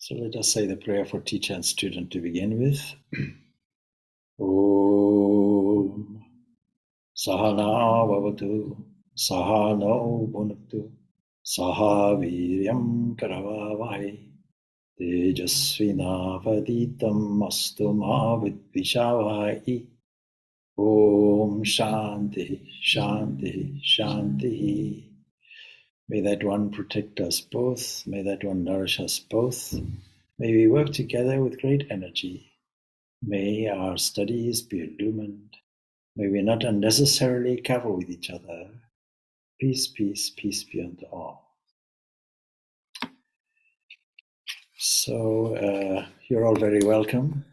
So let us say the prayer for teacher and student to begin with. Om Sahana Bhavatu Sahano Bhunaktu Saha Viryam Karavavai Tejasvinavaditam Astu Ma Vidvishavai. Om Shanti Shanti Shanti. May that one protect us both. May that one nourish us both. May we work together with great energy. May our studies be illumined. May we not unnecessarily cavil with each other. Peace, peace, peace be unto all. So you're all very welcome.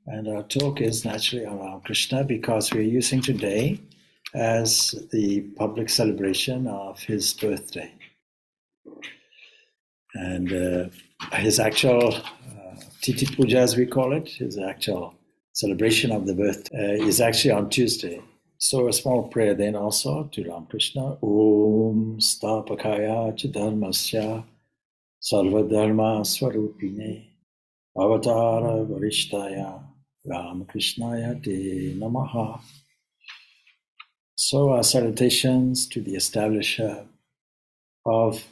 And our talk is naturally on Ramakrishna because we're using today as the public celebration of his birthday. And his actual Titi Puja, as we call it, his actual celebration of the birth is actually on Tuesday. So a small prayer then also to Ramakrishna. Om Stapakaya Chidharmasya Sarvadharma Swarupine Avatara Varishtaya Ramakrishnaya Te Namaha. So our salutations to the establisher of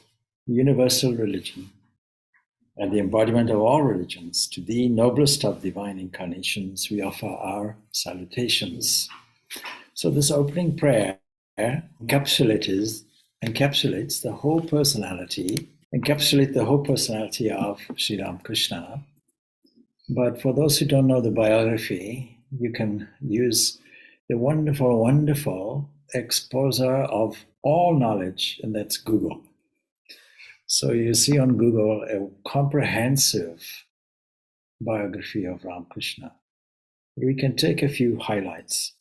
universal religion and the embodiment of all religions, to the noblest of divine incarnations, we offer our salutations. So this opening prayer encapsulates the whole personality, of Sri Ramakrishna. But for those who don't know the biography, you can use the wonderful, wonderful exposer of all knowledge, and that's Google. So you see on Google a comprehensive biography of Ramakrishna. We can take a few highlights.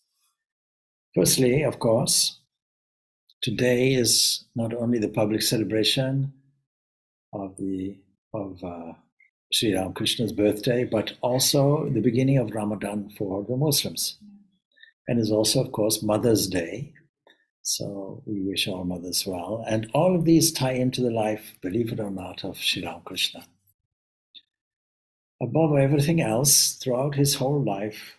Firstly, of course, today is not only the public celebration of Sri Ramakrishna's birthday, but also the beginning of Ramadan for the Muslims. And is also, of course, Mother's Day. So we wish all mothers well. And all of these tie into the life, believe it or not, of Sri Ramakrishna. Above everything else, throughout his whole life,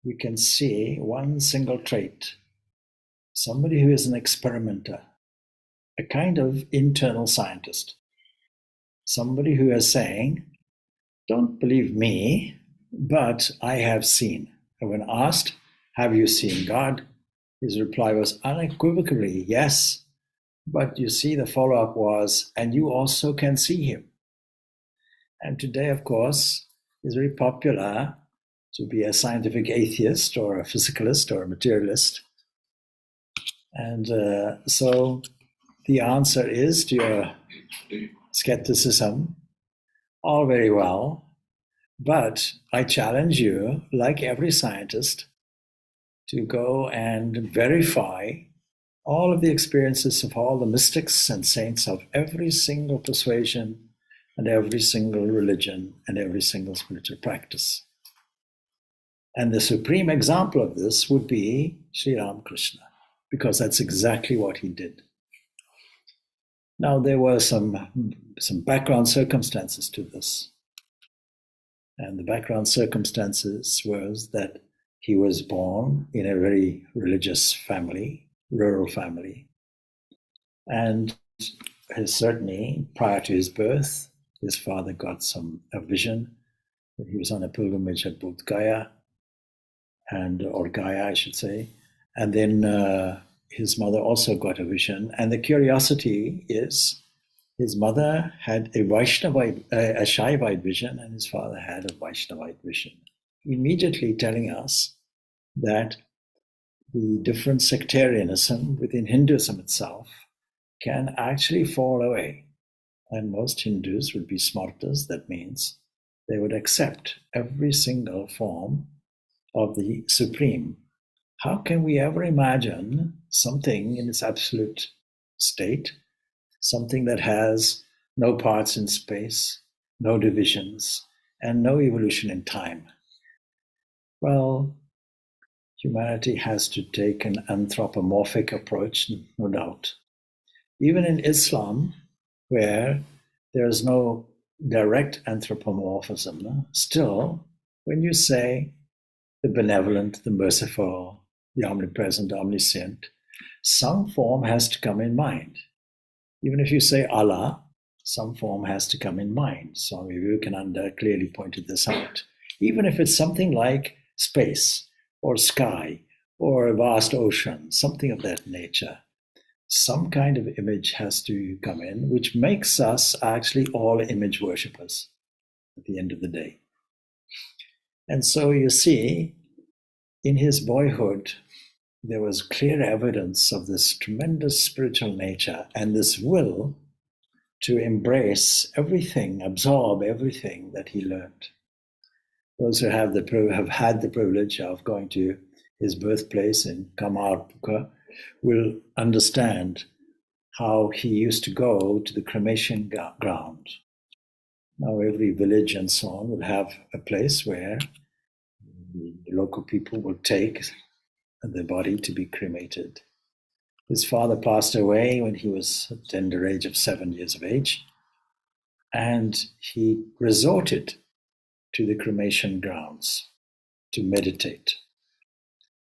we can see one single trait. Somebody who is an experimenter, a kind of internal scientist. Somebody who is saying, don't believe me, but I have seen. And when asked, have you seen God? His reply was unequivocally, yes. But you see, the follow-up was, and you also can see him. And today, of course, is very popular to be a scientific atheist or a physicalist or a materialist. And so the answer is to your skepticism, all very well, but I challenge you, like every scientist, to go and verify all of the experiences of all the mystics and saints of every single persuasion and every single religion and every single spiritual practice. And the supreme example of this would be Sri Ramakrishna, because that's exactly what he did. Now, there were some background circumstances to this. And the background circumstances was that he was born in a very religious family, rural family. And certainly, prior to his birth, his father got a vision that he was on a pilgrimage at Bodh Gaya, or Gaya, I should say. And then his mother also got a vision. And the curiosity is, his mother had a Shaivite vision, and his father had a Vaishnavite vision, immediately telling us that the different sectarianism within Hinduism itself can actually fall away. And most Hindus would be smartas. That means they would accept every single form of the Supreme. How can we ever imagine something in its absolute state, something that has no parts in space, no divisions, and no evolution in time? Well, humanity has to take an anthropomorphic approach, no doubt. Even in Islam, where there is no direct anthropomorphism, still, when you say the benevolent, the merciful, the omnipresent, omniscient, some form has to come in mind. Even if you say Allah, some form has to come in mind. Swami Vivekananda clearly pointed this out. Even if it's something like space or sky or a vast ocean, something of that nature, some kind of image has to come in, which makes us actually all image worshippers at the end of the day. And so you see, in his boyhood, there was clear evidence of this tremendous spiritual nature and this will to embrace everything, absorb everything that he learned. Those who have had the privilege of going to his birthplace in Kamarpuka will understand how he used to go to the cremation ground. Now every village and so on will have a place where the local people will take the body to be cremated. His father passed away when he was at the tender age of 7 years of age, and he resorted to the cremation grounds to meditate.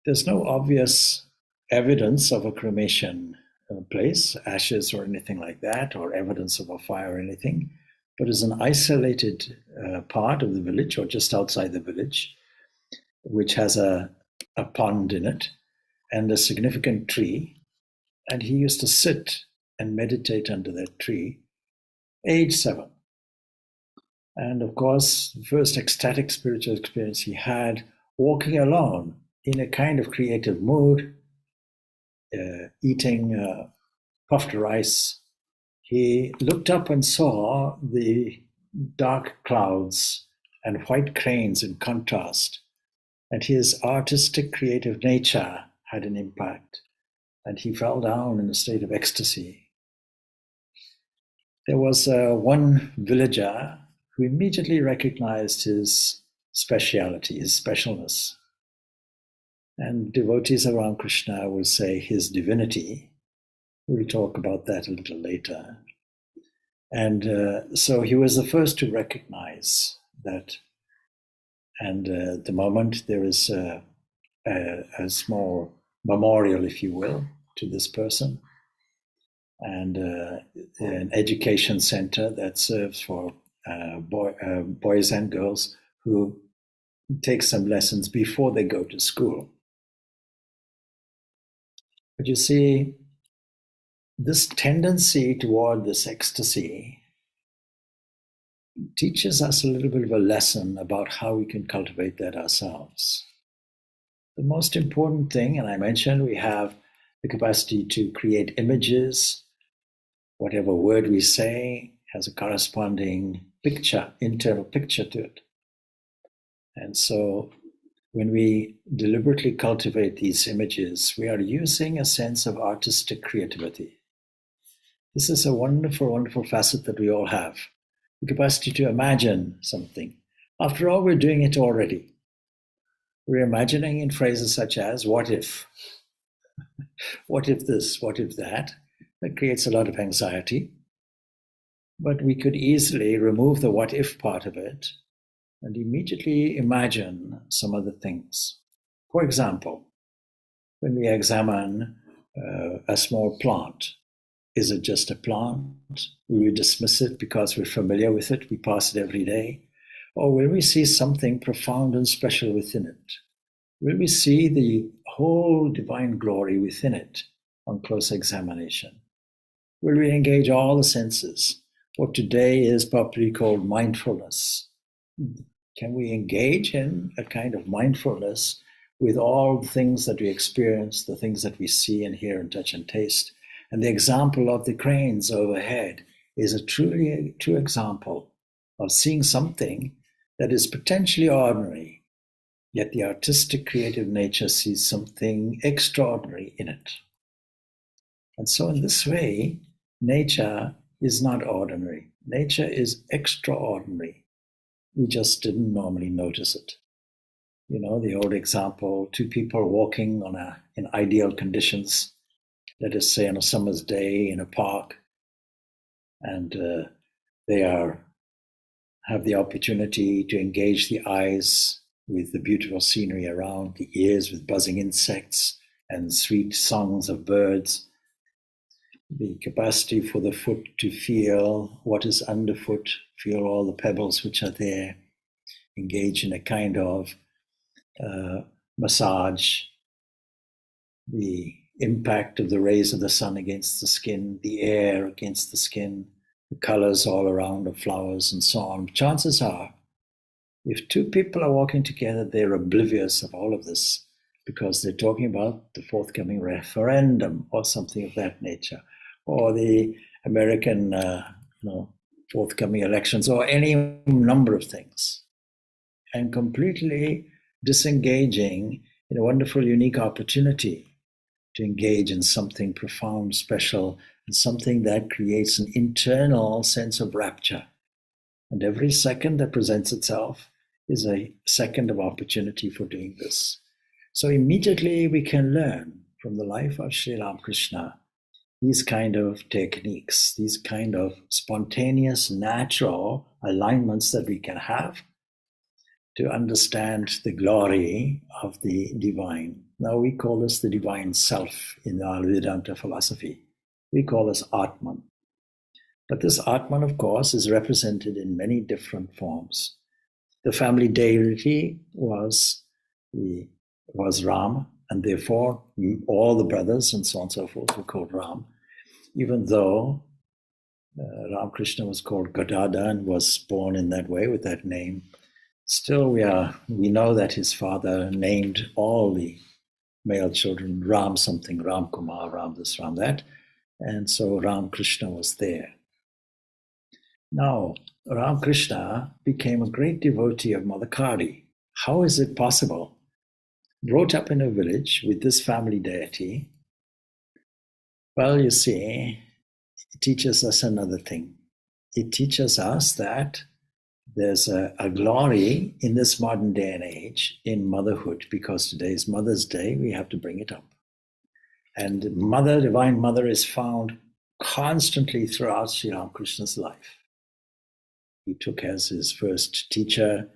There's no obvious evidence of a cremation place, ashes or anything like that, or evidence of a fire or anything, but it's an isolated part of the village or just outside the village, which has a pond in it and a significant tree. And he used to sit and meditate under that tree, age 7. And of course, the first ecstatic spiritual experience he had, walking alone in a kind of creative mood, eating puffed rice, he looked up and saw the dark clouds and white cranes in contrast. And his artistic, creative nature had an impact. And he fell down in a state of ecstasy. There was one villager who immediately recognized his speciality, his specialness. And devotees of Ramakrishna will say his divinity. We'll talk about that a little later. And so he was the first to recognize that. And at the moment, there is a small memorial, if you will, to this person, and an education center that serves for boys and girls who take some lessons before they go to school. But you see, this tendency toward this ecstasy teaches us a little bit of a lesson about how we can cultivate that ourselves. The most important thing, and I mentioned we have the capacity to create images. Whatever word we say has a corresponding picture, internal picture to it. And so when we deliberately cultivate these images, we are using a sense of artistic creativity. This is a wonderful, wonderful facet that we all have. The capacity to imagine something. After all, we're doing it already. We're imagining in phrases such as, what if? What if this? What if that? That creates a lot of anxiety. But we could easily remove the what if part of it and immediately imagine some other things. For example, when we examine a small plant, is it just a plant? Will we dismiss it because we're familiar with it, we pass it every day? Or will we see something profound and special within it? Will we see the whole divine glory within it on close examination? Will we engage all the senses? What today is popularly called mindfulness. Can we engage in a kind of mindfulness with all the things that we experience, the things that we see and hear and touch and taste? And the example of the cranes overhead is a true example of seeing something that is potentially ordinary, yet the artistic creative nature sees something extraordinary in it. And so in this way, nature is not ordinary. Nature is extraordinary. We just didn't normally notice it. You know, the old example, two people walking in ideal conditions, let us say on a summer's day in a park, and they are have the opportunity to engage the eyes with the beautiful scenery around, the ears with buzzing insects and sweet songs of birds, the capacity for the foot to feel what is underfoot, feel all the pebbles which are there, engage in a kind of massage, the impact of the rays of the sun against the skin, the air against the skin, the colors all around of flowers and so on. Chances are, if two people are walking together, they're oblivious of all of this because they're talking about the forthcoming referendum or something of that nature, or the American forthcoming elections, or any number of things, and completely disengaging in a wonderful, unique opportunity to engage in something profound, special, and something that creates an internal sense of rapture. And every second that presents itself is a second of opportunity for doing this. So immediately we can learn from the life of Sri Ramakrishna these kind of techniques, these kind of spontaneous, natural alignments that we can have to understand the glory of the divine. Now we call this the divine self in our Vedanta philosophy. We call this Atman. But this Atman, of course, is represented in many different forms. The family deity was Ram, and therefore all the brothers and so on and so forth were called Ram, even though Ramakrishna was called Gadada and was born in that way with that name. Still, we know that his father named all the male children Ram something, Ram Kumar, Ram this, Ram that, and so Ramakrishna was there. Now, Ramakrishna became a great devotee of Mother Kali. How is it possible? Brought up in a village with this family deity, well, you see, it teaches us another thing. It teaches us that there's a glory in this modern day and age in motherhood, because today is Mother's Day, we have to bring it up. And Mother, Divine Mother, is found constantly throughout Sri Ramakrishna's life. He took as his first teacher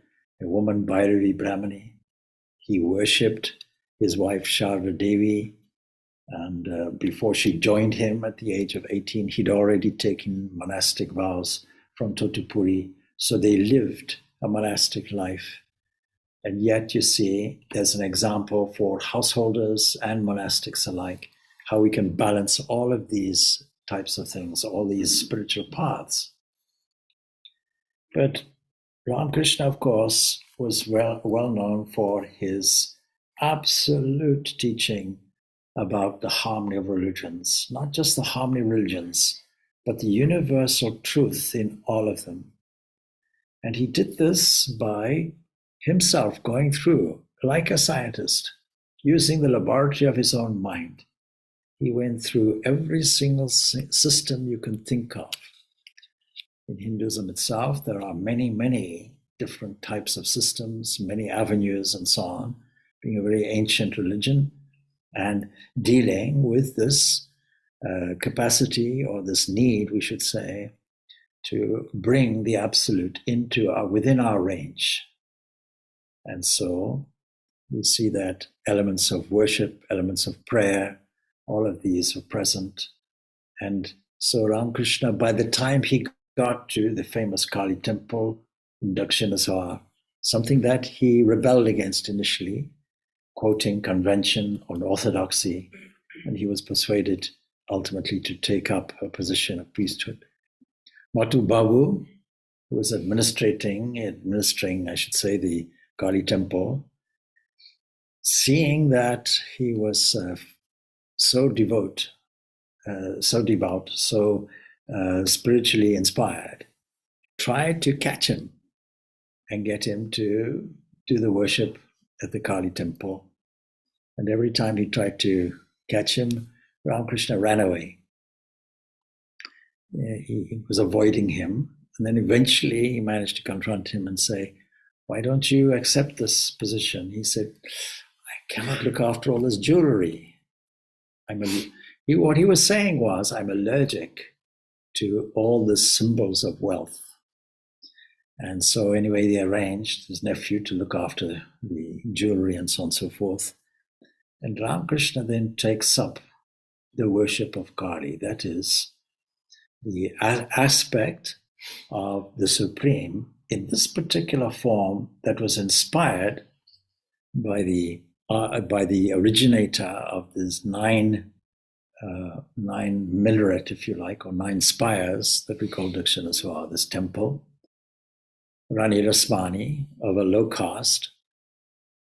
a woman, Bhairavi Brahmani. He worshipped his wife, Sharda Devi. And before she joined him at the age of 18, he'd already taken monastic vows from Totupuri. So they lived a monastic life. And yet, you see, there's an example for householders and monastics alike, how we can balance all of these types of things, all these spiritual paths. But Ramakrishna, of course, was well known for his absolute teaching about the harmony of religions, not just the harmony of religions, but the universal truth in all of them. And he did this by himself going through, like a scientist, using the laboratory of his own mind. He went through every single system you can think of. In Hinduism itself, there are many, many different types of systems, many avenues and so on, being a very ancient religion, and dealing with this capacity, or this need, we should say, to bring the absolute into within our range. And so we see that elements of worship, elements of prayer, all of these are present. And so Ramakrishna, by the time he got to the famous Kali temple in Dakshinaswar, something that he rebelled against initially, quoting convention on orthodoxy, and he was persuaded ultimately to take up a position of priesthood. Matu Babu, who was administering, I should say, the Kali temple, seeing that he was so devout, so spiritually inspired, tried to catch him and get him to do the worship at the Kali temple. And every time he tried to catch him, Ramakrishna ran away. He was avoiding him. And then eventually he managed to confront him and say, "Why don't you accept this position?" He said, "I cannot look after all this jewelry. What he was saying was, I'm allergic to all the symbols of wealth. And so anyway, they arranged his nephew to look after the jewelry and so on and so forth. And Ramakrishna then takes up the worship of Kali, that is, the aspect of the Supreme in this particular form that was inspired by the originator of this nine minaret, if you like, or 9 spires that we call Dakshinaswar, this temple. Rani Rasmani, of a low caste,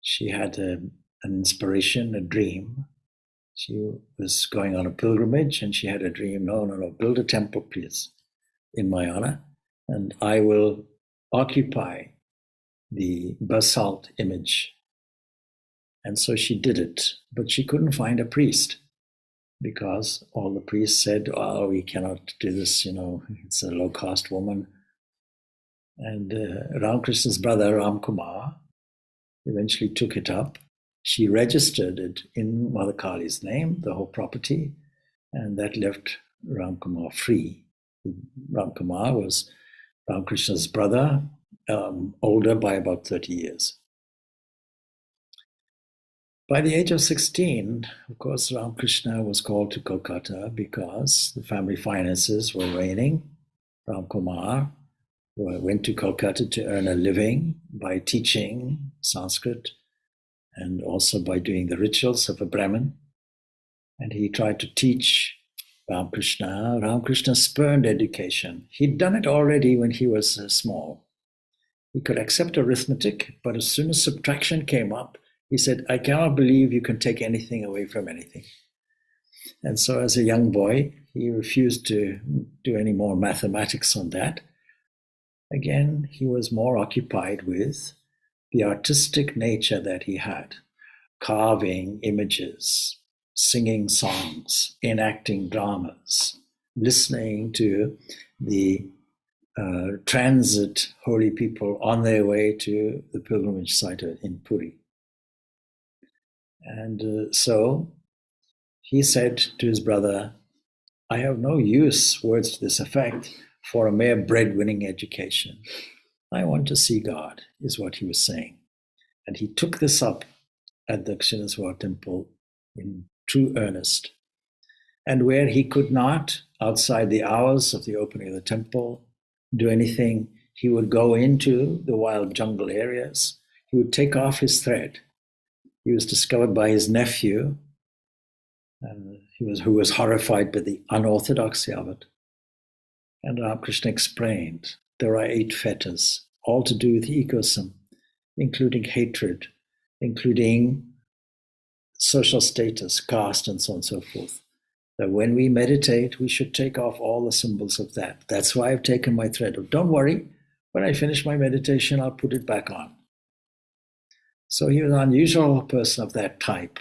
she had an inspiration, a dream. She was going on a pilgrimage and she had a dream, no, build a temple, please, in my honor, and I will occupy the basalt image. And so she did it, but she couldn't find a priest because all the priests said, oh, we cannot do this, it's a low caste woman. And Ramakrishna's brother, Ramkumar, eventually took it up. She registered it in Mother Kali's name, the whole property, and that left Ramkumar free. Ramkumar was Ramakrishna's brother, older by about 30 years. By the age of 16, of course, Ramakrishna was called to Kolkata because the family finances were waning. Ramkumar went to Kolkata to earn a living by teaching Sanskrit and also by doing the rituals of a Brahmin. And he tried to teach Ramakrishna. Ramakrishna spurned education. He'd done it already when he was small. He could accept arithmetic, but as soon as subtraction came up, he said, I cannot believe you can take anything away from anything. And so as a young boy, he refused to do any more mathematics on that. Again, he was more occupied with the artistic nature that he had, carving images, singing songs, enacting dramas, listening to the transit holy people on their way to the pilgrimage site in Puri. And so he said to his brother, I have no use, words to this effect, for a mere bread-winning education. I want to see God, is what he was saying. And he took this up at the Dakshinaswar temple in true earnest. And where he could not, outside the hours of the opening of the temple, do anything, he would go into the wild jungle areas. He would take off his thread. He was discovered by his nephew, who was horrified by the unorthodoxy of it. And Ramakrishna explained, there are 8 fetters, all to do with egoism, including hatred, including social status, caste, and so on and so forth. That when we meditate, we should take off all the symbols of that. That's why I've taken my thread. Don't worry, when I finish my meditation, I'll put it back on. So he was an unusual person of that type,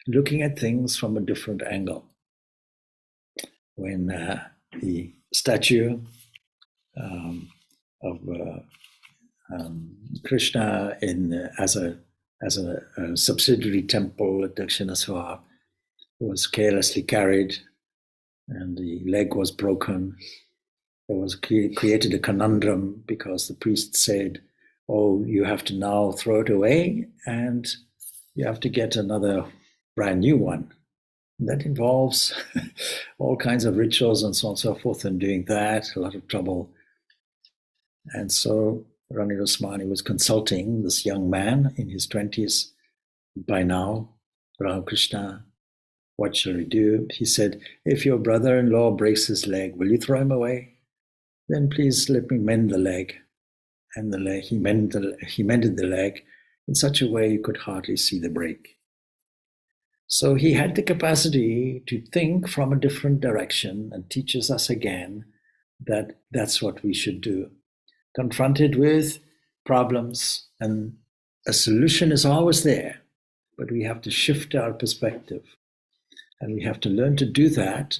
looking at things from a different angle. When the statue of Krishna as a subsidiary temple at Dakshinaswar was carelessly carried and the leg was broken, there was created a conundrum because the priest said, oh, you have to now throw it away and you have to get another brand new one. That involves all kinds of rituals and so on and so forth, and doing that, a lot of trouble. And so Rani Rasmani was consulting this young man in his 20s by now, Ramakrishna, what shall we do? He said, if your brother-in-law breaks his leg, will you throw him away? Then please let me mend the leg. And he mended the leg in such a way you could hardly see the break. So he had the capacity to think from a different direction and teaches us again that that's what we should do. Confronted with problems, and a solution is always there, but we have to shift our perspective. And we have to learn to do that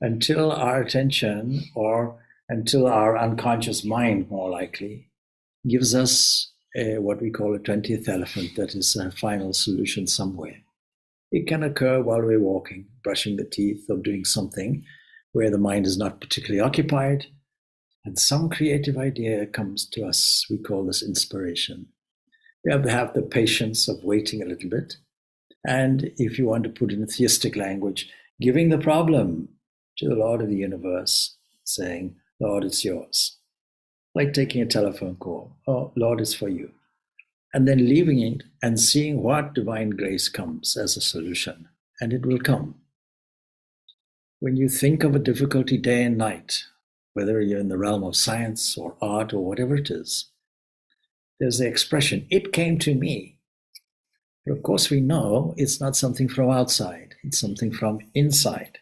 until our attention, or until our unconscious mind, more likely, gives us what we call a 20th elephant, that is a final solution somewhere. It can occur while we're walking, brushing the teeth, or doing something where the mind is not particularly occupied. and some creative idea comes to us. We call this inspiration. We have to have the patience of waiting a little bit. And if you want to put in theistic language, giving the problem to the Lord of the universe, saying, Lord, it's yours. Like taking a telephone call. Oh, Lord, it's for you. And then leaving it and seeing what divine grace comes as a solution. And it will come. When you think of a difficulty day and night, whether you're in the realm of science or art or whatever it is, there's the expression, it came to me. But of course, we know it's not something from outside, it's something from inside.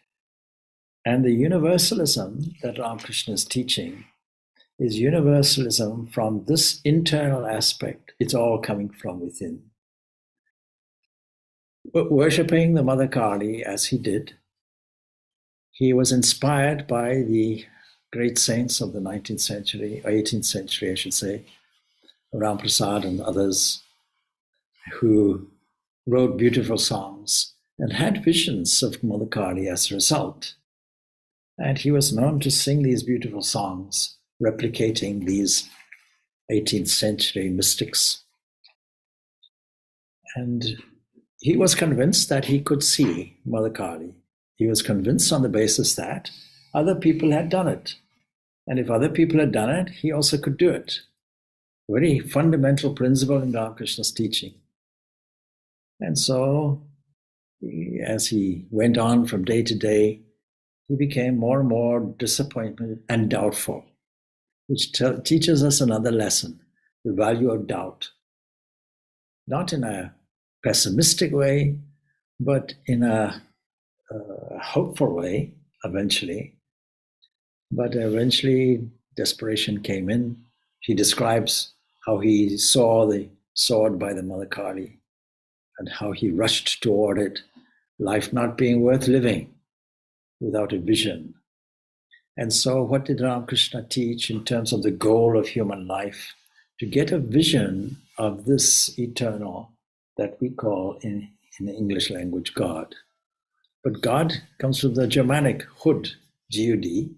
And the universalism that Ramakrishna is teaching is universalism from this internal aspect. It's all coming from within. Worshipping the Mother Kali as he did, he was inspired by the great saints of the 19th century, or 18th century, I should say, Ram Prasad and others, who wrote beautiful songs and had visions of Mother Kali as a result. And he was known to sing these beautiful songs, replicating these 18th century mystics. And he was convinced that he could see Mother Kali. He was convinced on the basis that other people had done it. And if other people had done it, he also could do it. Very fundamental principle in Ramakrishna's teaching. And so, as he went on from day to day, he became more and more disappointed and doubtful, which teaches us another lesson, the value of doubt. Not in a pessimistic way, but in a hopeful way, eventually. But eventually, desperation came in. He describes how he saw the sword by the Mother Kali and how he rushed toward it, life not being worth living without a vision. And so what did Ramakrishna teach in terms of the goal of human life? To get a vision of this eternal that we call in the English language God. But God comes from the Germanic hud, G-U-D,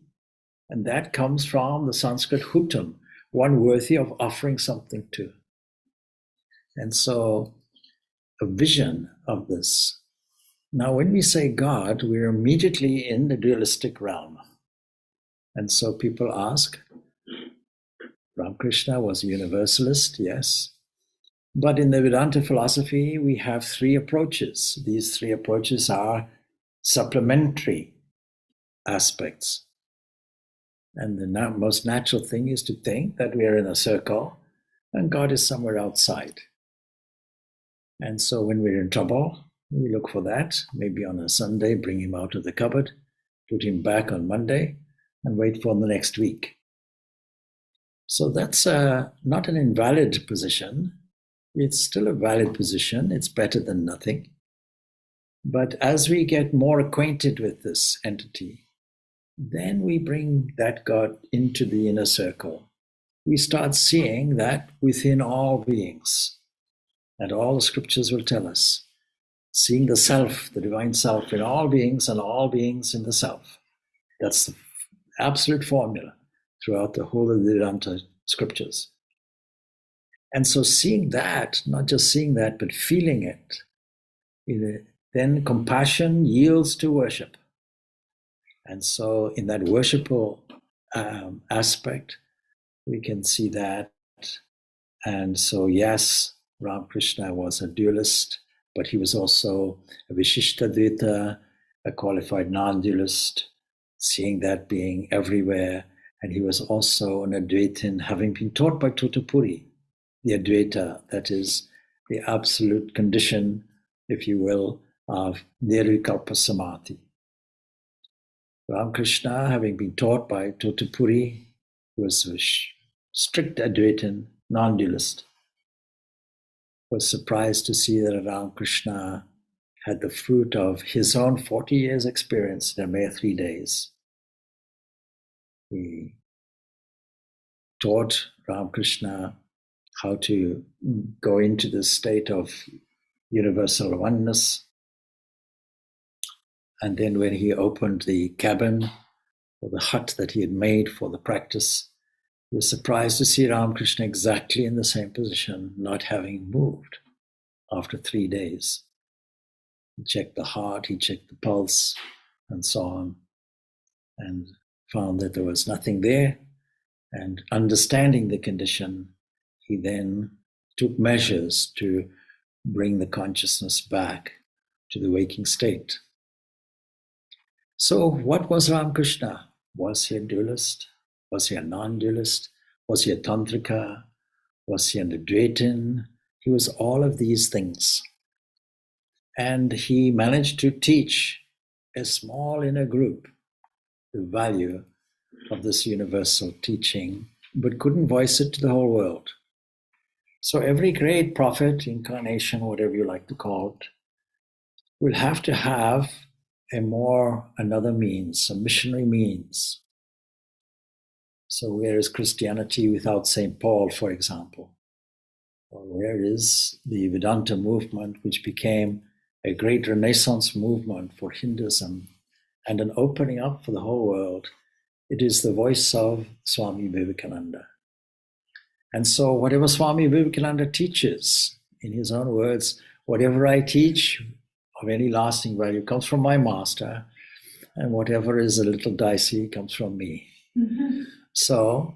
and that comes from the Sanskrit hutam, one worthy of offering something to. And so a vision of this. Now, when we say God, we're immediately in the dualistic realm. And so people ask, Ramakrishna was a universalist, yes. But in the Vedanta philosophy, we have three approaches. These three approaches are supplementary aspects. And the most natural thing is to think that we are in a circle and God is somewhere outside. And so when we're in trouble, we look for that, maybe on a Sunday, bring him out of the cupboard, put him back on Monday, and wait for the next week. So that's not an invalid position. It's still a valid position. It's better than nothing. But as we get more acquainted with this entity, then we bring that God into the inner circle. We start seeing that within all beings, and all the scriptures will tell us, seeing the self, the divine self in all beings and all beings in the self. That's the absolute formula throughout the whole of the Vedanta scriptures. And so seeing that, not just seeing that, but feeling it, then compassion yields to worship. And so in that worshipful aspect, we can see that. And so, yes, Ramakrishna was a dualist, but he was also a Vishishtadvaita, a qualified non-dualist, seeing that being everywhere. And he was also an Advaitin, having been taught by Totapuri, the Advaita, that is the absolute condition, if you will, of Nirvikalpa Samadhi. Ramakrishna, having been taught by Totapuri, was a strict Advaitin, non-dualist, was surprised to see that Ramakrishna had the fruit of his own 40 years experience in a mere 3 days. He taught Ramakrishna how to go into the state of universal oneness. And then when he opened the cabin or the hut that he had made for the practice, He was surprised to see Ramakrishna exactly in the same position, not having moved after 3 days. He checked the heart, he checked the pulse, and so on, and found that there was nothing there. And understanding the condition, he then took measures to bring the consciousness back to the waking state. So, what was Ramakrishna? Was he a dualist? Was he a non-dualist? Was he a tantrika? Was he an Advaitin? He was all of these things. And he managed to teach a small inner group the value of this universal teaching, but couldn't voice it to the whole world. So every great prophet, incarnation, whatever you like to call it, will have to have another means, a missionary means. So where is Christianity without St. Paul, for example? Or where is the Vedanta movement, which became a great Renaissance movement for Hinduism and an opening up for the whole world? It is the voice of Swami Vivekananda. And so whatever Swami Vivekananda teaches, in his own words, whatever I teach of any lasting value comes from my master, and whatever is a little dicey comes from me. Mm-hmm. So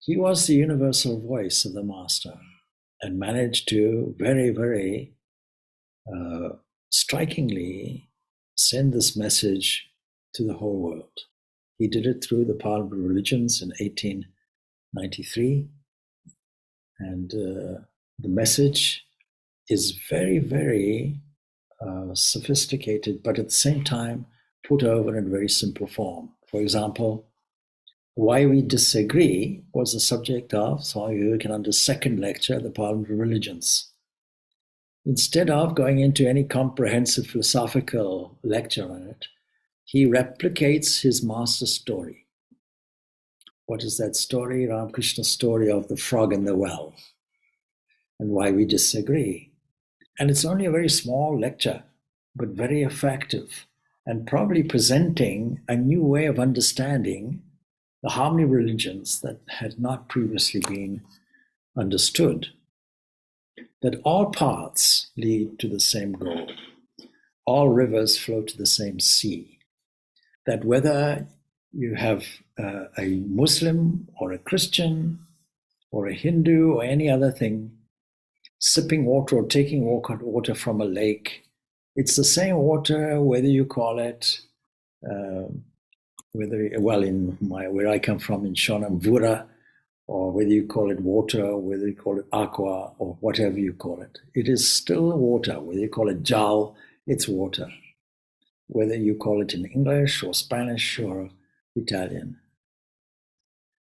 he was the universal voice of the master and managed to very, very strikingly send this message to the whole world. He did it through the Parliament of Religions in 1893. And the message is very, very sophisticated, but at the same time put over in very simple form. For example, why we disagree was the subject of Swami Vivekananda's second lecture at the Parliament of Religions. Instead of going into any comprehensive philosophical lecture on it, he replicates his master's story. What is that story? Ramakrishna's story of the frog in the well and why we disagree. And it's only a very small lecture, but very effective and probably presenting a new way of understanding the harmony of religions that had not previously been understood. That all paths lead to the same goal. All rivers flow to the same sea. That whether you have a Muslim or a Christian or a Hindu or any other thing, sipping water or taking water from a lake, it's the same water whether you call it, where I come from in Shonamvura, or whether you call it water, or whether you call it aqua, or whatever you call it. It is still water. Whether you call it jal, it's water. Whether you call it in English or Spanish or Italian.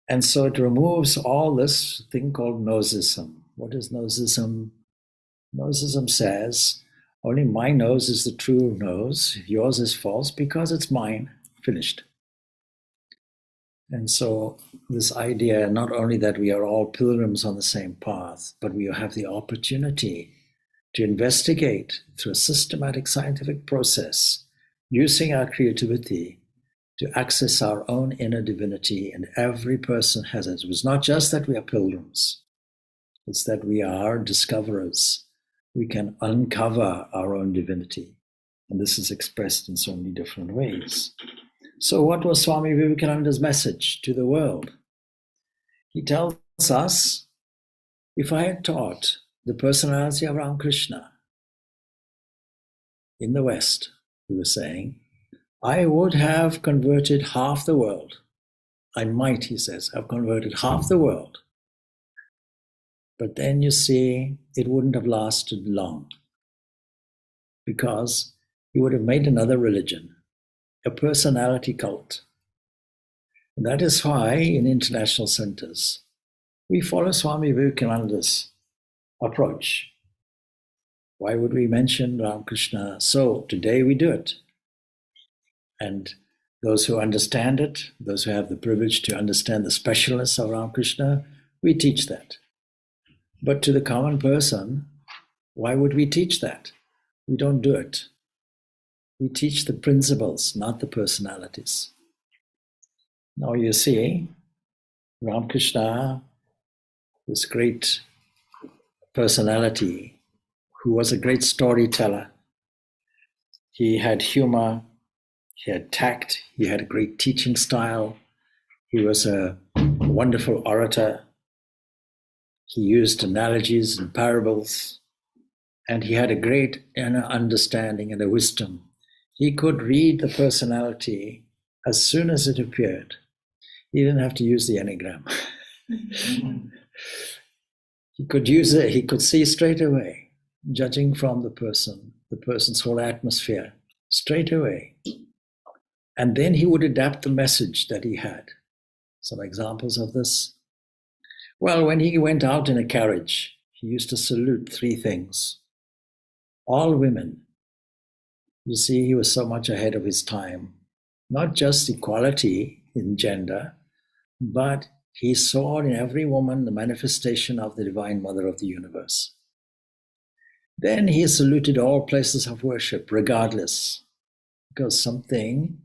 And so it removes all this thing called nosism. What is nosism? Nosism says, only my nose is the true nose, yours is false because it's mine, finished. And so this idea, not only that we are all pilgrims on the same path, but we have the opportunity to investigate through a systematic scientific process, using our creativity to access our own inner divinity, and every person has it. It's not just that we are pilgrims, it's that we are discoverers. We can uncover our own divinity, and this is expressed in so many different ways. So what was Swami Vivekananda's message to the world? He tells us, if I had taught the personality of Ramakrishna in the West, he was saying, I would have converted half the world. I might, he says, have converted half the world. But then you see, it wouldn't have lasted long, because he would have made another religion, a personality cult. And that is why in international centers, we follow Swami Vivekananda's approach. Why would we mention Ramakrishna? So today we do it. And those who understand it, those who have the privilege to understand the specialness of Ramakrishna, we teach that. But to the common person, why would we teach that? We don't do it. We teach the principles, not the personalities. Now you see, Ramakrishna, this great personality who was a great storyteller. He had humor, he had tact, he had a great teaching style, he was a wonderful orator, he used analogies and parables, and he had a great inner understanding and a wisdom. He could read the personality as soon as it appeared. He didn't have to use the Enneagram. He could use it, he could see straight away, judging from the person's whole atmosphere, straight away. And then he would adapt the message that he had. Some examples of this. Well, when he went out in a carriage, he used to salute three things. All women. You see, he was so much ahead of his time. Not just equality in gender, but he saw in every woman the manifestation of the Divine Mother of the universe. Then he saluted all places of worship, regardless, because something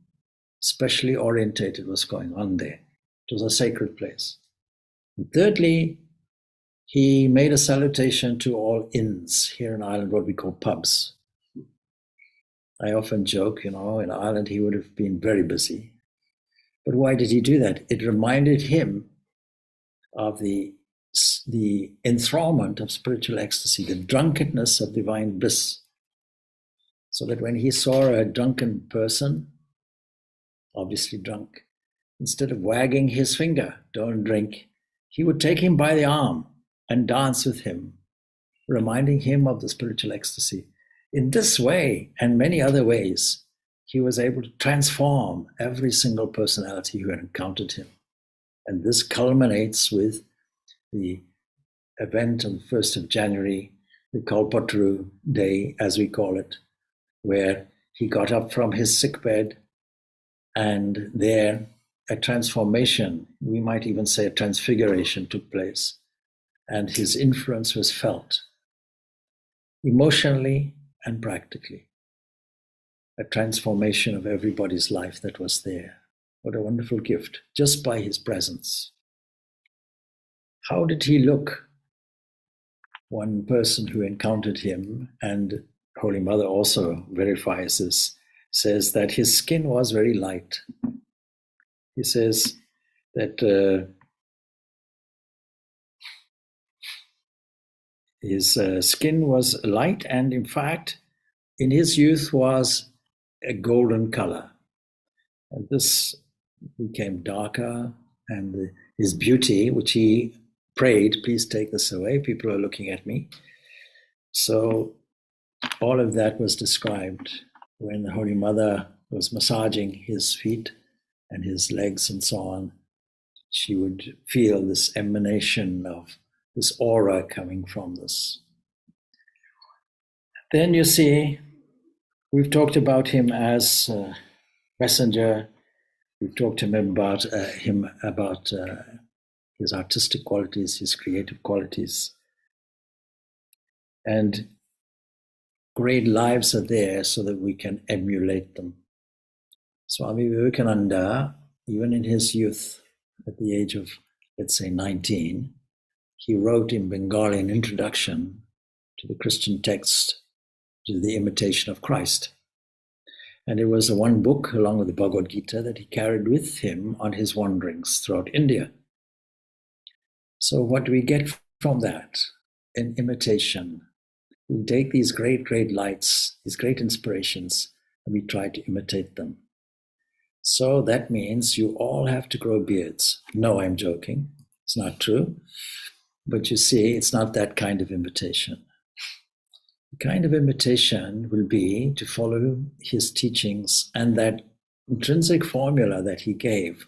specially orientated was going on there. It was a sacred place. And thirdly, he made a salutation to all inns here in Ireland, what we call pubs. I often joke, in Ireland he would have been very busy. But why did he do that? It reminded him of the enthrallment of spiritual ecstasy, the drunkenness of divine bliss. So that when he saw a drunken person, obviously drunk, instead of wagging his finger, don't drink, he would take him by the arm and dance with him, reminding him of the spiritual ecstasy. In this way, and many other ways, he was able to transform every single personality who had encountered him. And this culminates with the event on the 1st of January, the Kalpataru Day, as we call it, where he got up from his sickbed, and there a transformation, we might even say a transfiguration, took place, and his influence was felt emotionally and practically. A transformation of everybody's life that was there. What a wonderful gift, just by his presence. How did he look? One person who encountered him, and Holy Mother also verifies this, says that his skin was very light. He says that his skin was light, and in fact, in his youth was a golden color. And this became darker, and his beauty, which he prayed, please take this away, people are looking at me. So all of that was described when the Holy Mother was massaging his feet and his legs and so on. She would feel this emanation of this aura coming from this. Then you see, we've talked about him as a messenger. We've talked to him about his artistic qualities, his creative qualities. And great lives are there so that we can emulate them. Swami Vivekananda, even in his youth, at the age of, let's say, 19, he wrote in Bengali an introduction to the Christian text, to the Imitation of Christ. And it was a one book, along with the Bhagavad Gita, that he carried with him on his wanderings throughout India. So what do we get from that? An imitation. We take these great, great lights, these great inspirations, and we try to imitate them. So that means you all have to grow beards. No, I'm joking. It's not true. But you see, it's not that kind of imitation. The kind of imitation will be to follow his teachings and that intrinsic formula that he gave,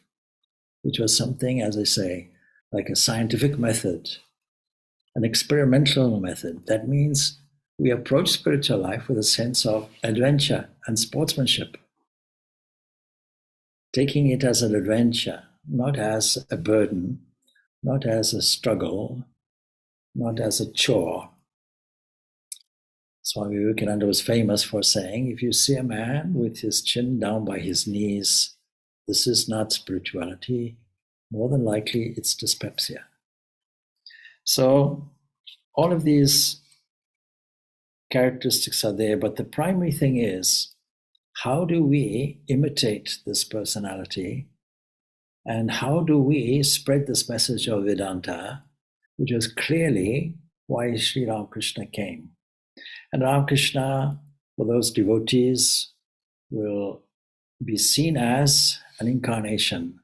which was something, as I say, like a scientific method, an experimental method. That means we approach spiritual life with a sense of adventure and sportsmanship, taking it as an adventure, not as a burden, not as a struggle, not as a chore. Swami Vivekananda was famous for saying, if you see a man with his chin down by his knees, this is not spirituality, more than likely it's dyspepsia. So all of these characteristics are there, but the primary thing is, how do we imitate this personality, and how do we spread this message of Vedanta, which is clearly why Sri Ramakrishna came. And Ramakrishna, for those devotees, will be seen as an incarnation,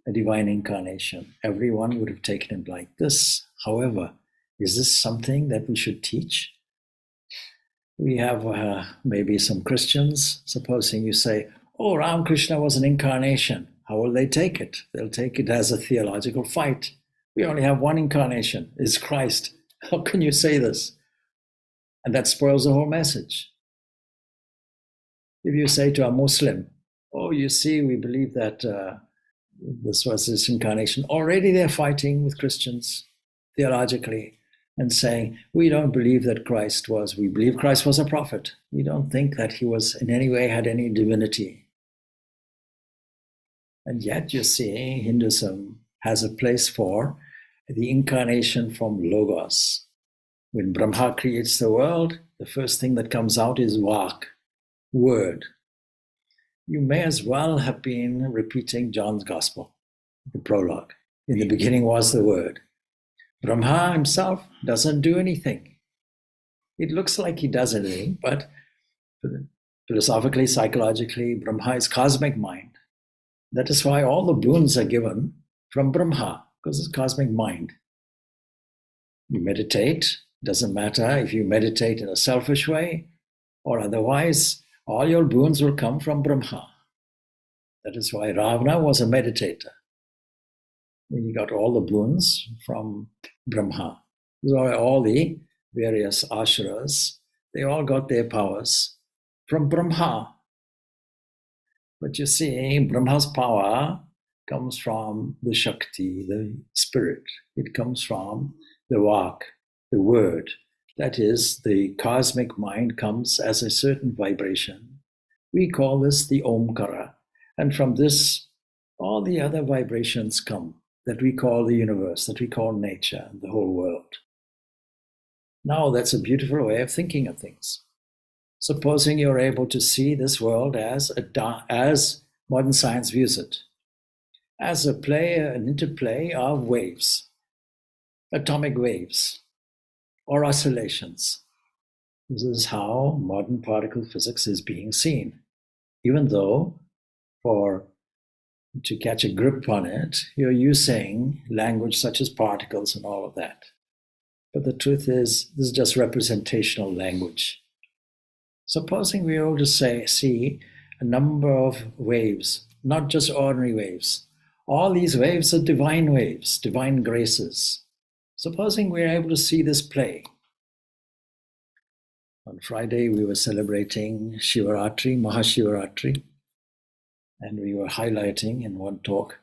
a divine incarnation. Everyone would have taken it like this. However, is this something that we should teach? We have maybe some Christians, supposing you say, oh, Ramakrishna was an incarnation. How will they take it? They'll take it as a theological fight. We only have one incarnation, it's Christ. How can you say this? And that spoils the whole message. If you say to a Muslim, oh, you see, we believe that this was this incarnation, already they're fighting with Christians theologically and saying, we don't believe that Christ was, we believe Christ was a prophet. We don't think that he was in any way had any divinity. And yet you see, Hinduism has a place for the incarnation from Logos. When Brahma creates the world, the first thing that comes out is Vak, word. You may as well have been repeating John's Gospel, the prologue. In the beginning was the word. Brahma himself doesn't do anything. It looks like he does anything, but philosophically, psychologically, Brahma is cosmic mind. That is why all the boons are given from Brahma, because it's cosmic mind. You meditate, doesn't matter if you meditate in a selfish way or otherwise, all your boons will come from Brahma. That is why Ravana was a meditator. He got all the boons from Brahma. So all the various ashuras, they all got their powers from Brahma. But you see, Brahma's power comes from the Shakti, the spirit. It comes from the Vak, the word. That is, the cosmic mind comes as a certain vibration. We call this the Omkara. And from this, all the other vibrations come that we call the universe, that we call nature, and the whole world. Now, that's a beautiful way of thinking of things. Supposing you're able to see this world as modern science views it, as a play, an interplay of waves, atomic waves, or oscillations. This is how modern particle physics is being seen. Even though, to catch a grip on it, you're using language such as particles and all of that. But the truth is, this is just representational language. Supposing we were able to see a number of waves, not just ordinary waves. All these waves are divine waves, divine graces. Supposing we're able to see this play. On Friday, we were celebrating Shivaratri, Mahashivaratri, and we were highlighting in one talk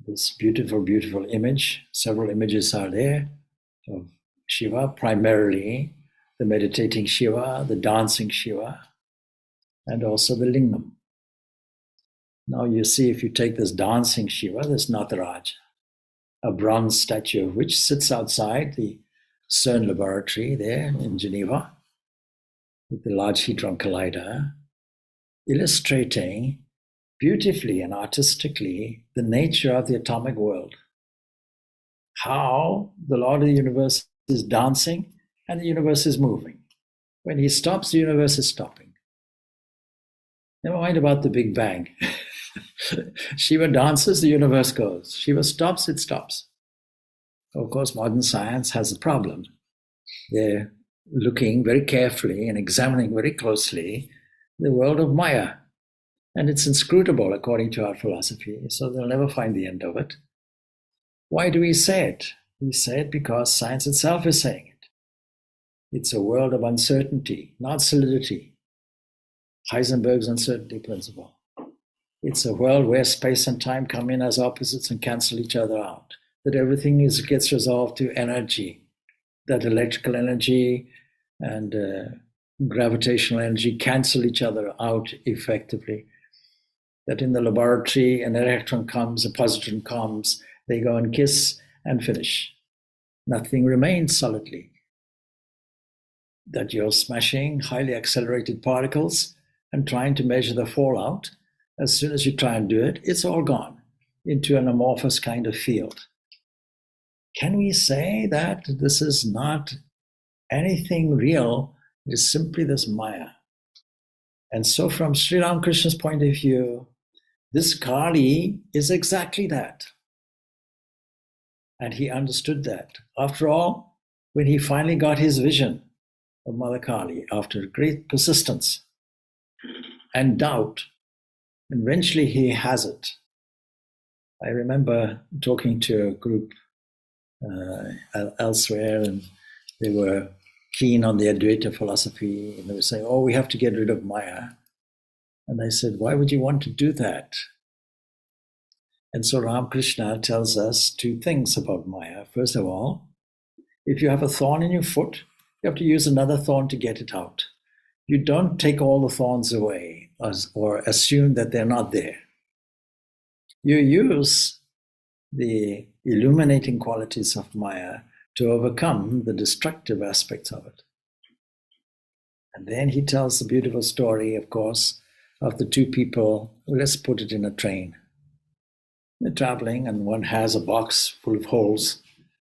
this beautiful, beautiful image. Several images are there of Shiva, primarily the meditating Shiva, the dancing Shiva, and also the lingam. Now you see, if you take this dancing Shiva, this Nataraja, a bronze statue of which sits outside the CERN laboratory there in Geneva, with the Large Hadron Collider, illustrating beautifully and artistically the nature of the atomic world. How the Lord of the universe is dancing and the universe is moving. When he stops, the universe is stopping. Never mind about the Big Bang. Shiva dances, the universe goes. Shiva stops, it stops. Of course, modern science has a problem. They're looking very carefully and examining very closely the world of Maya. And it's inscrutable according to our philosophy, so they'll never find the end of it. Why do we say it? We say it because science itself is saying it. It's a world of uncertainty, not solidity. Heisenberg's uncertainty principle. It's a world where space and time come in as opposites and cancel each other out. That everything gets resolved to energy. That electrical energy and gravitational energy cancel each other out effectively. that in the laboratory an electron comes, a positron comes, they go and kiss and finish. Nothing remains solidly. That you're smashing highly accelerated particles and trying to measure the fallout. As soon as you try and do it, it's all gone into an amorphous kind of field. Can we say that this is not anything real? It is simply this Maya. And so from Sri Ramakrishna's point of view, this Kali is exactly that. And he understood that. After all, when he finally got his vision of Mother Kali, after great persistence and doubt, eventually he has it. I remember talking to a group elsewhere, and they were keen on the Advaita philosophy, and they were saying, oh, we have to get rid of Maya. And I said, why would you want to do that? And so Ramakrishna tells us two things about Maya. First of all, if you have a thorn in your foot, you have to use another thorn to get it out. You don't take all the thorns away or assume that they're not there. You use the illuminating qualities of Maya to overcome the destructive aspects of it. And then he tells the beautiful story, of course, of the two people. Let's put it in a train. They're traveling, and one has a box full of holes.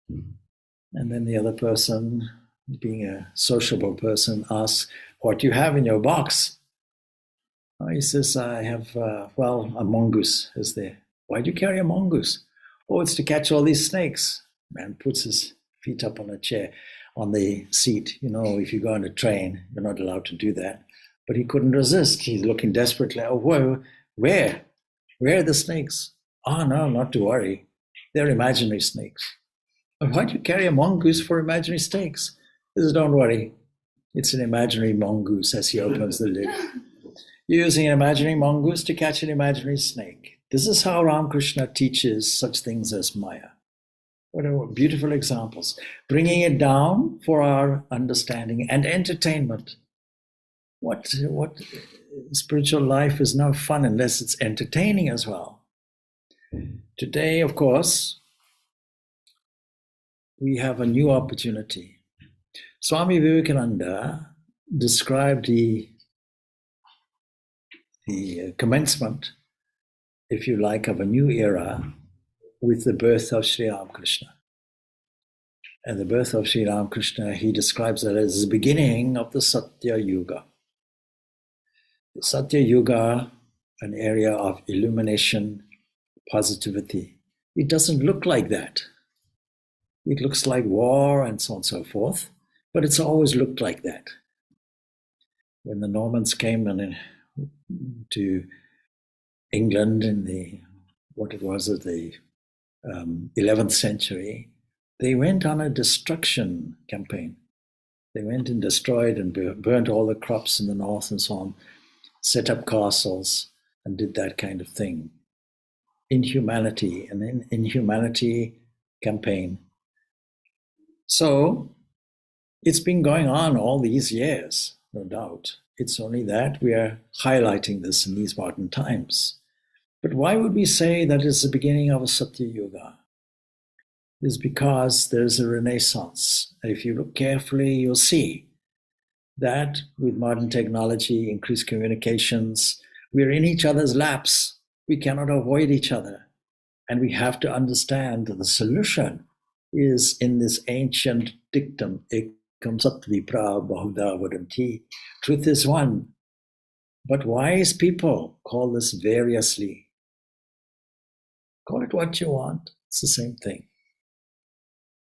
And then the other person, being a sociable person, asks, what do you have in your box? He says, I have, a mongoose is there. Why do you carry a mongoose? Oh, it's to catch all these snakes. Man puts his feet up on a chair, on the seat. You know, if you go on a train, you're not allowed to do that. But he couldn't resist. He's looking desperately. Oh, where? Where are the snakes? Oh, no, not to worry. They're imaginary snakes. Why do you carry a mongoose for imaginary snakes? He says, don't worry. It's an imaginary mongoose, as he opens the lid. You're using an imaginary mongoose to catch an imaginary snake. This is how Ramakrishna teaches such things as Maya. What beautiful examples. Bringing it down for our understanding and entertainment. What spiritual life is no fun unless it's entertaining as well. Today, of course, we have a new opportunity. Swami Vivekananda described the commencement, if you like, of a new era with the birth of Sri Ramakrishna. And the birth of Sri Ramakrishna, he describes it as the beginning of the Satya Yuga. The Satya Yuga, an area of illumination, positivity. It doesn't look like that. It looks like war and so on and so forth, but it's always looked like that. When the Normans came to England in the 11th century, they went on a destruction campaign. They went and destroyed and burnt all the crops in the north and so on, set up castles and did that kind of thing. Inhumanity, an inhumanity campaign. So it's been going on all these years, no doubt. It's only that we are highlighting this in these modern times. But why would we say that it's the beginning of a Satya Yuga? It's because there's a renaissance. If you look carefully, you'll see that with modern technology, increased communications, we're in each other's laps. We cannot avoid each other. And we have to understand that the solution is in this ancient dictum, ekam sat vipra bahuda vadanti. Truth is one. But wise people call this variously. Call it what you want. It's the same thing.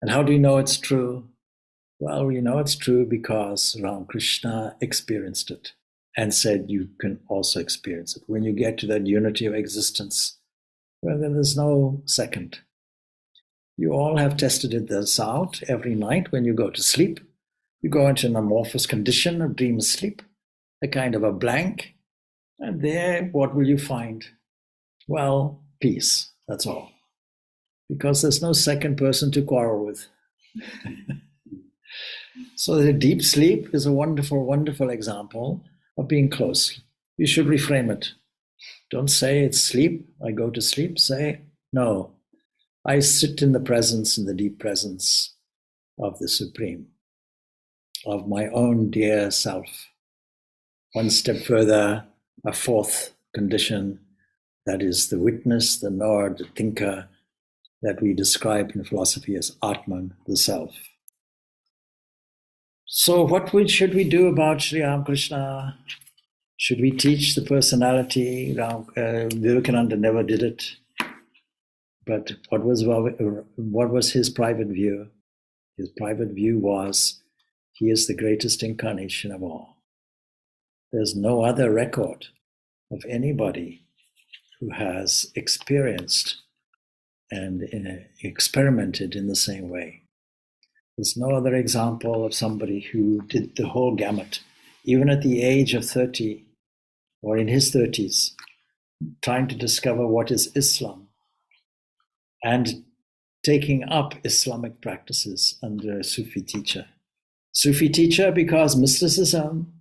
And how do you know it's true? Well, we know it's true because Ramakrishna experienced it and said you can also experience it. When you get to that unity of existence, well, then there's no second. You all have tested this out every night when you go to sleep. You go into an amorphous condition of dream sleep, a kind of a blank, and there, what will you find? Well, peace, that's all. Because there's no second person to quarrel with. So the deep sleep is a wonderful, wonderful example of being close. You should reframe it. Don't say it's sleep, I go to sleep. Say, no, I sit in the deep presence of the Supreme, of my own dear self. One step further, a fourth condition, that is the witness, the knower, the thinker, that we describe in philosophy as Atman, the self. So what should we do about Sri Ramakrishna? Should we teach the personality? Vivekananda never did it. But what was his private view? His private view was, he is the greatest incarnation of all. There's no other record of anybody who has experienced and experimented in the same way. There's no other example of somebody who did the whole gamut, even at the age of 30 or in his 30s, trying to discover what is Islam and taking up Islamic practices under a Sufi teacher. Sufi teacher because mysticism,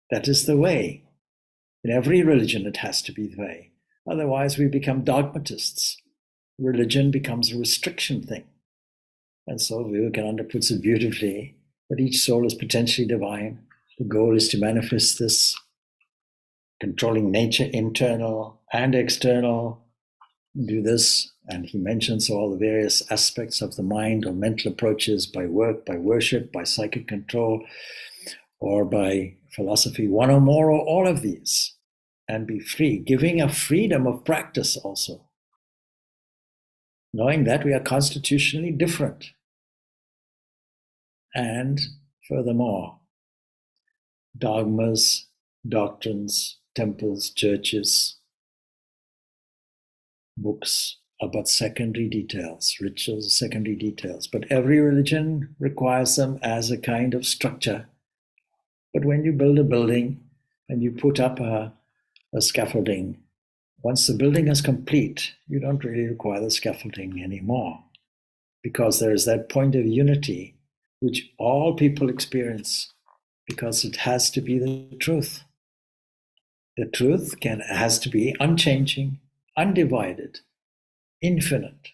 that is the way. In every religion, it has to be the way. Otherwise, we become dogmatists. Religion becomes a restriction thing. And so Vivekananda puts it beautifully, that each soul is potentially divine. The goal is to manifest this controlling nature, internal and external, do this. And he mentions all the various aspects of the mind or mental approaches by work, by worship, by psychic control, or by philosophy, one or more or all of these, and be free, giving a freedom of practice also, knowing that we are constitutionally different. And furthermore, dogmas, doctrines, temples, churches, books are but secondary details, rituals are secondary details, but every religion requires them as a kind of structure. But when you build a building and you put up a scaffolding, once the building is complete, you don't really require the scaffolding anymore, because there is that point of unity which all people experience, because it has to be the truth. The truth has to be unchanging, undivided, infinite,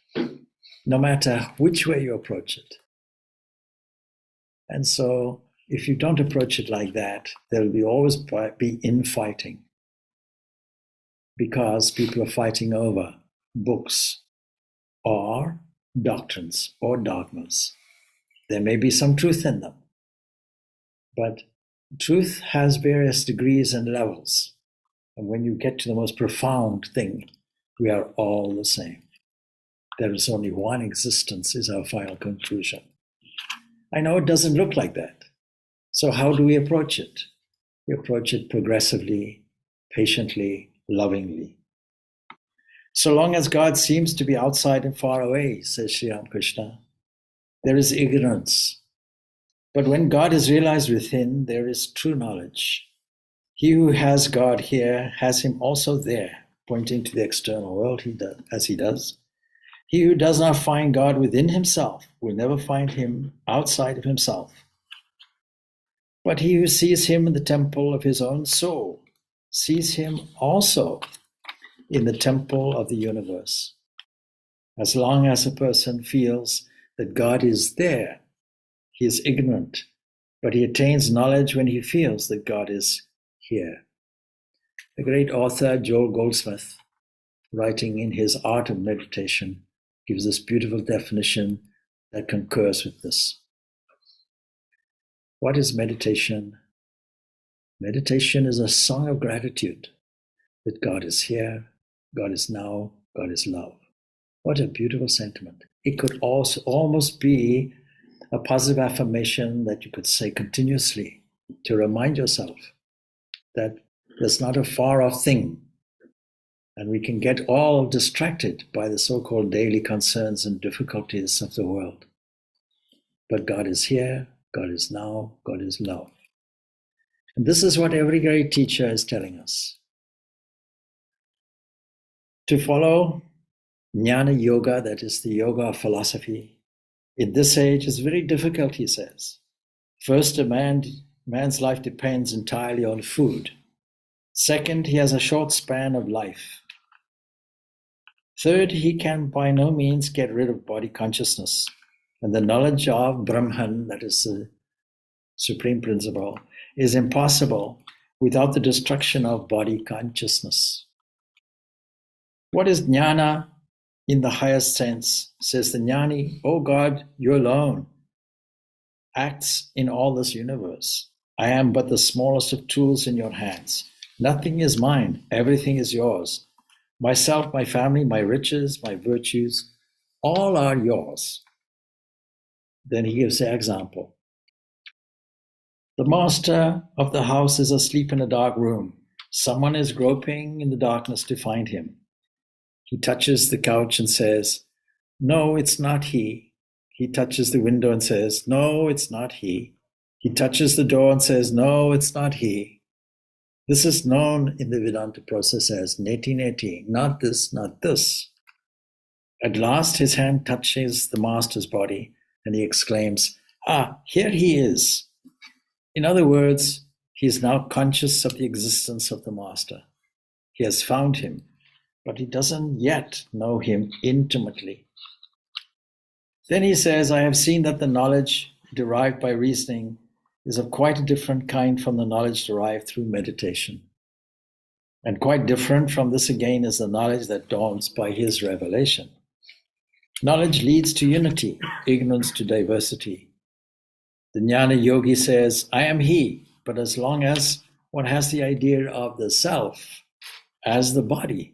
no matter which way you approach it. And so if you don't approach it like that, there will always be infighting, because people are fighting over books or doctrines or dogmas. There may be some truth in them, but truth has various degrees and levels. And when you get to the most profound thing, we are all the same. There is only one existence is our final conclusion. I know it doesn't look like that. So how do we approach it? We approach it progressively, patiently, lovingly. So long as God seems to be outside and far away, says Sri Ramakrishna, there is ignorance. But when God is realized within, there is true knowledge. He who has God here has him also there, pointing to the external world as he does. He who does not find God within himself will never find him outside of himself. But he who sees him in the temple of his own soul sees him also in the temple of the universe. As long as a person feels that God is there, he is ignorant, but he attains knowledge when he feels that God is here. The great author Joel Goldsmith, writing in his Art of Meditation, gives this beautiful definition that concurs with this. What is meditation? Meditation is a song of gratitude that God is here, God is now, God is love. What a beautiful sentiment. It could also almost be a positive affirmation that you could say continuously to remind yourself that there's not a far-off thing, and we can get all distracted by the so-called daily concerns and difficulties of the world. But God is here, God is now, God is love. And this is what every great teacher is telling us. To follow Jnana Yoga, that is the yoga of philosophy, in this age is very difficult, he says. First, man's life depends entirely on food. Second, he has a short span of life. Third, he can by no means get rid of body consciousness. And the knowledge of Brahman, that is the supreme principle, is impossible without the destruction of body consciousness. What is jnana in the highest sense? Says the jnani, "Oh God, you alone acts in all this universe. I am but the smallest of tools in your hands. Nothing is mine, everything is yours. Myself, my family, my riches, my virtues, all are yours." Then he gives the example. The master of the house is asleep in a dark room. Someone is groping in the darkness to find him. He touches the couch and says, "No, it's not he." He touches the window and says, "No, it's not he." He touches the door and says, "No, it's not he." This is known in the Vedanta process as neti neti, not this, not this. At last his hand touches the master's body and he exclaims, "Ah, here he is." In other words, he is now conscious of the existence of the master. He has found him, but he doesn't yet know him intimately. Then he says, "I have seen that the knowledge derived by reasoning is of quite a different kind from the knowledge derived through meditation. And quite different from this again is the knowledge that dawns by his revelation. Knowledge leads to unity, ignorance to diversity. The jnana yogi says, I am he, but as long as one has the idea of the self as the body,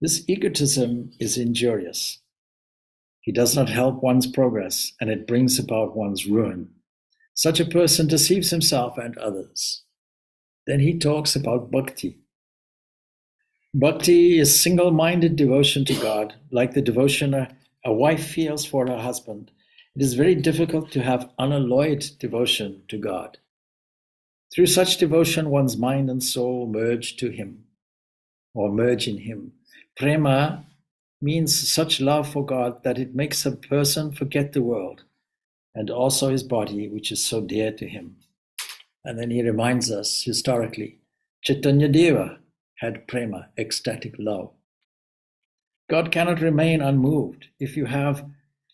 this egotism is injurious. He does not help one's progress, and it brings about one's ruin. Such a person deceives himself and others." Then he talks about bhakti. Bhakti is single-minded devotion to God, like the devotion a wife feels for her husband. It is very difficult to have unalloyed devotion to God. Through such devotion, one's mind and soul merge to him, or merge in him. Prema means such love for God that it makes a person forget the world and also his body, which is so dear to him. And then he reminds us historically, Chaitanya Deva had prema, ecstatic love. God cannot remain unmoved. If you have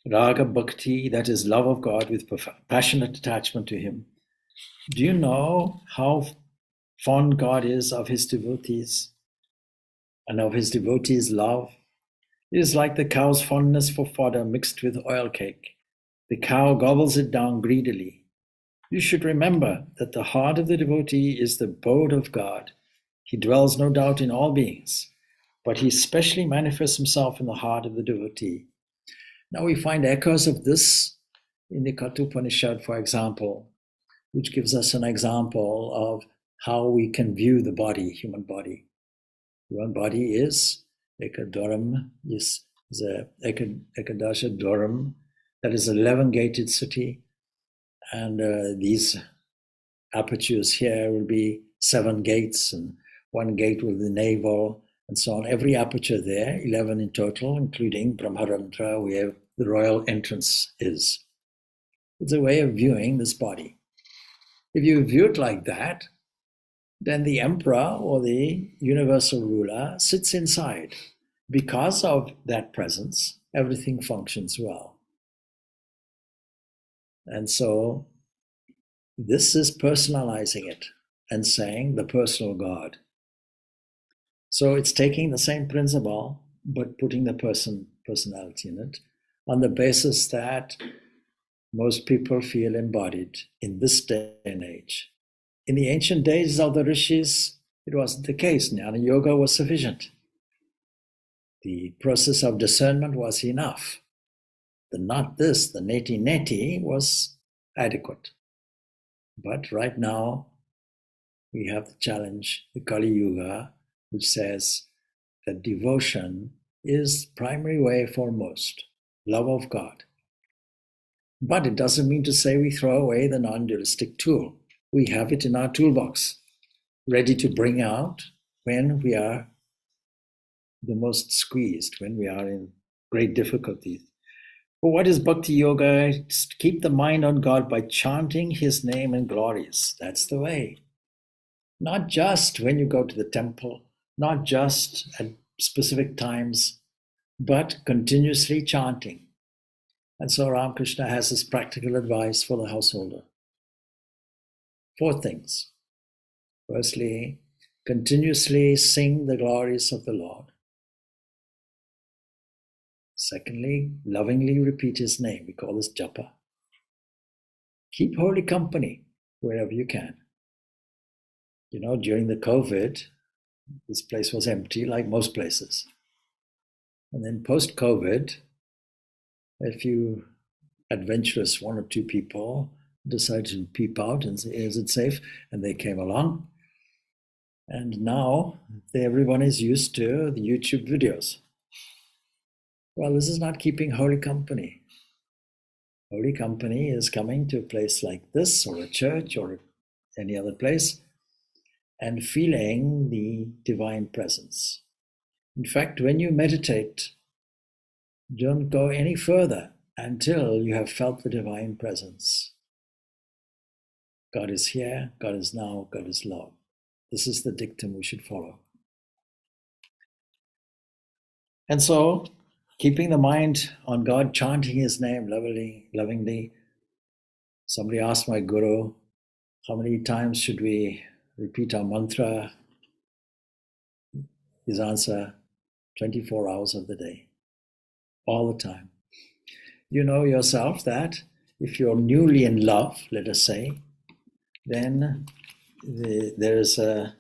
raga bhakti, that is love of God with passionate attachment to him, do you know how fond God is of his devotees and of his devotees' love? It is like the cow's fondness for fodder mixed with oil cake. The cow gobbles it down greedily. You should remember that the heart of the devotee is the abode of God. He dwells no doubt in all beings, but he specially manifests himself in the heart of the devotee. Now we find echoes of this in the Kathopanishad, for example, which gives us an example of how we can view the body, human body. Human body is Ekadaram, is the Ekadasha Dwaram, that is 11-gated city, and these apertures here will be 7 gates, and 1 gate will be the navel, and so on. Every aperture there, 11 in total, including Brahmarandra, where the royal entrance is. It's a way of viewing this body. If you view it like that, then the emperor or the universal ruler sits inside. Because of that presence, everything functions well. And so this is personalizing it and saying the personal God. So it's taking the same principle, but putting the personality in it on the basis that most people feel embodied in this day and age. In the ancient days of the rishis, it wasn't the case. Jnana yoga was sufficient. The process of discernment was enough. The not this, the neti neti, was adequate. But right now, we have the challenge, the Kali Yuga, which says that devotion is primary way for most, love of God. But it doesn't mean to say we throw away the non-dualistic tool. We have it in our toolbox, ready to bring out when we are the most squeezed, when we are in great difficulties. But what is Bhakti Yoga? It's to keep the mind on God by chanting his name and glories. That's the way. Not just when you go to the temple, not just at specific times, but continuously chanting. And so Ramakrishna has his practical advice for the householder. 4 things. Firstly, continuously sing the glories of the Lord. Secondly, lovingly repeat his name. We call this japa. Keep holy company wherever you can. You know, during the COVID, this place was empty like most places. And then post-COVID, a few adventurous 1 or 2 people decided to peep out and say, is it safe? And they came along. And now everyone is used to the YouTube videos. Well, this is not keeping holy company. Holy company is coming to a place like this, or a church, or any other place, and feeling the divine presence. In fact, when you meditate, don't go any further until you have felt the divine presence. God is here, God is now, God is love. This is the dictum we should follow. And so, keeping the mind on God, chanting his name lovingly. Somebody asked my guru, how many times should we repeat our mantra? His answer, 24 hours of the day, all the time. You know yourself that if you're newly in love, let us say, then there is an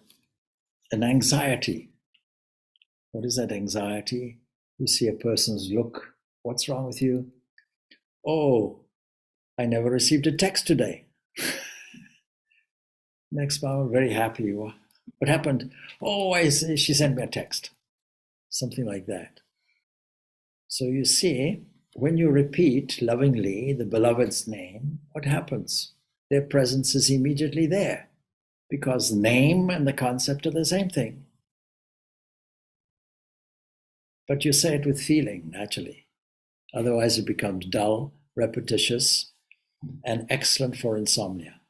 anxiety. What is that anxiety? You see a person's look. What's wrong with you? Oh, I never received a text today. Next moment, very happy. What happened? Oh, she sent me a text. Something like that. So you see, when you repeat lovingly the beloved's name, what happens? Their presence is immediately there, because name and the concept are the same thing. But you say it with feeling, naturally. Otherwise it becomes dull, repetitious, and excellent for insomnia,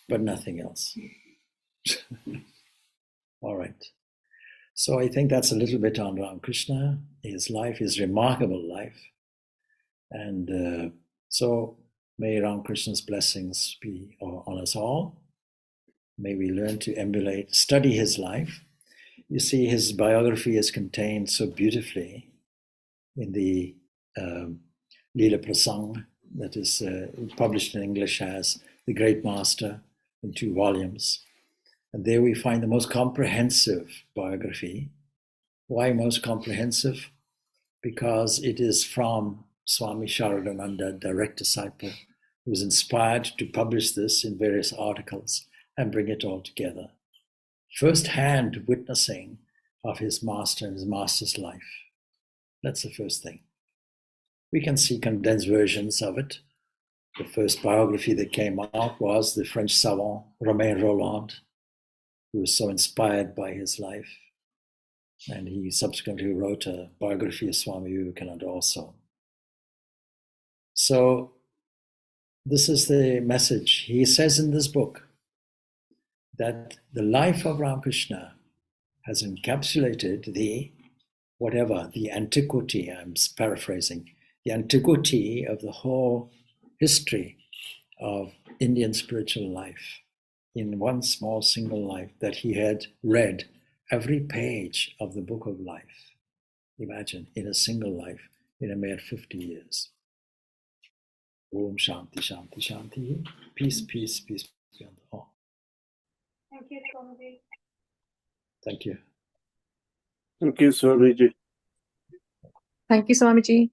but nothing else. All right. So I think that's a little bit on Ramakrishna, his life, his remarkable life. And so may Ramakrishna's blessings be on us all. May we learn to emulate, study his life. You see, his biography is contained so beautifully in the Leela Prasang that is published in English as The Great Master in 2 volumes. And there we find the most comprehensive biography. Why most comprehensive? Because it is from Swami Sri direct disciple, who was inspired to publish this in various articles and bring it all together. First-hand witnessing of his master and his master's life. That's the first thing. We can see condensed versions of it. The first biography that came out was the French savant Romain Rolland, who was so inspired by his life. And he subsequently wrote a biography of Swami Vivekananda also. So this is the message. He says in this book that the life of Ramakrishna has encapsulated the antiquity, I'm paraphrasing, the antiquity of the whole history of Indian spiritual life in one small single life, that he had read every page of the book of life. Imagine, in a single life, in a mere 50 years. Om Shanti, Shanti, Shanti. Peace, peace, peace be on all. Thank you, Swamiji. Thank you. Thank you, Swamiji. Thank you, Swamiji.